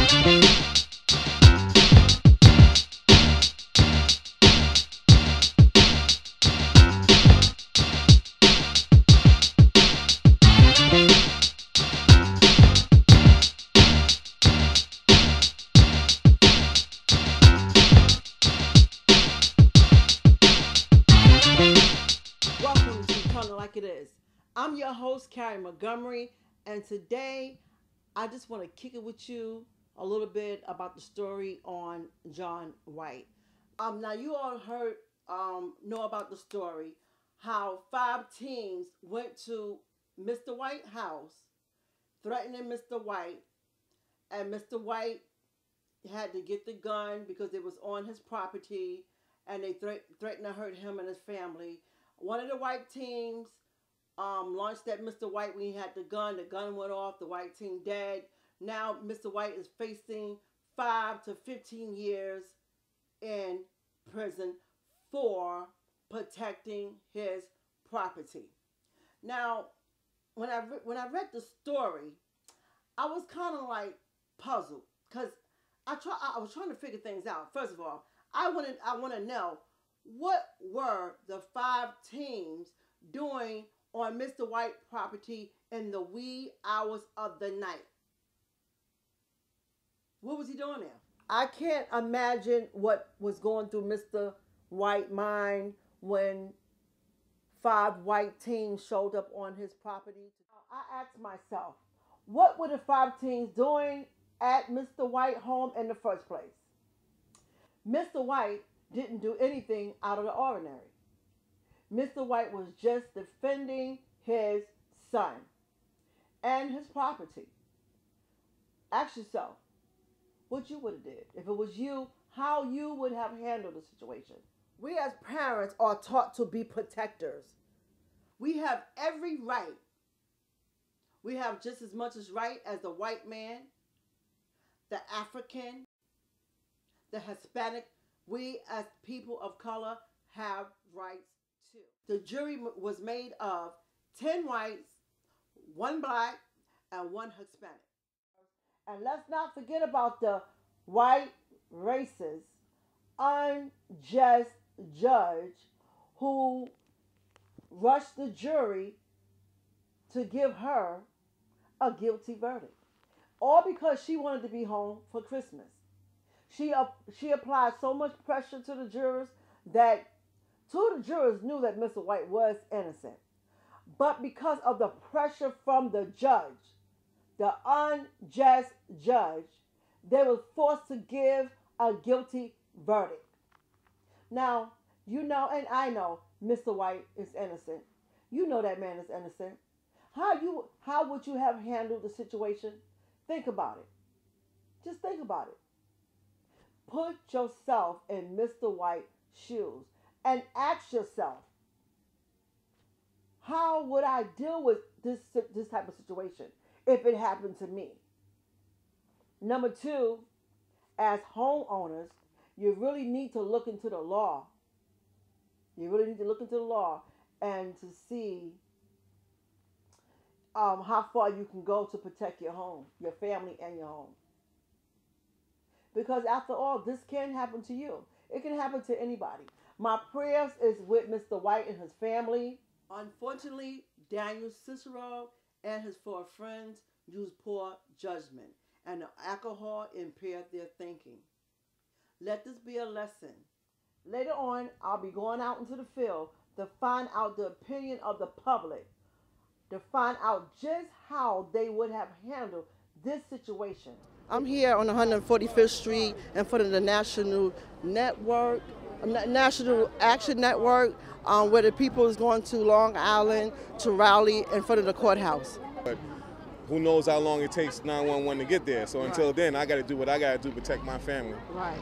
Welcome to Telling It Like It Is. I'm your host, Carrie Montgomery, and today I just want to kick it with you a little bit about the story on John White. Now you all know about the story, how 5 teens went to Mr. White's house, threatening Mr. White, and Mr. White had to get the gun because it was on his property, and they threatened to hurt him and his family. One of the white teams launched at Mr. White when he had the gun. The gun went off. The white team dead. Now Mr. White is facing 5 to 15 years in prison for protecting his property. Now, when I read the story, I was kind of like puzzled because I was trying to figure things out. First of all, I want to know, what were the 5 teams doing on Mr. White's property in the wee hours of the night? What was he doing there? I can't imagine what was going through Mr. White's mind when 5 white teams showed up on his property. I asked myself, what were the 5 teams doing at Mr. White's home in the first place? Mr. White didn't do anything out of the ordinary. Mr. White was just defending his son and his property. Ask yourself what you would have did. If it was you, how you would have handled the situation. We as parents are taught to be protectors. We have every right. We have just as much as right as the white man, the African, the Hispanic. We as people of color have rights too. The jury was made of 10 whites, 1 black, and 1 Hispanic. And let's not forget about the white racist, unjust judge who rushed the jury to give her a guilty verdict. All because she wanted to be home for Christmas. She applied so much pressure to the jurors that 2 of the jurors knew that Mr. White was innocent. But because of the pressure from the judge, the unjust judge, they were forced to give a guilty verdict. Now, you know, and I know Mr. White is innocent. You know that man is innocent. How would you have handled the situation? Think about it. Just think about it. Put yourself in Mr. White's shoes and ask yourself, how would I deal with this type of situation if it happened to me? Number 2, as homeowners, you really need to look into the law. You really need to look into the law and to see how far you can go to protect your home, your family, and your home. Because after all, this can happen to you. It can happen to anybody. My prayers is with Mr. White and his family. Unfortunately, Daniel Cicero and his 4 friends used poor judgment, and the alcohol impaired their thinking. Let this be a lesson. Later on, I'll be going out into the field to find out the opinion of the public, to find out just how they would have handled this situation. I'm here on 145th Street in front of the National Action Network, where the people is going to Long Island to rally in front of the courthouse. But who knows how long it takes 911 to get there? So until then, I got to do what I got to do to protect my family. Right.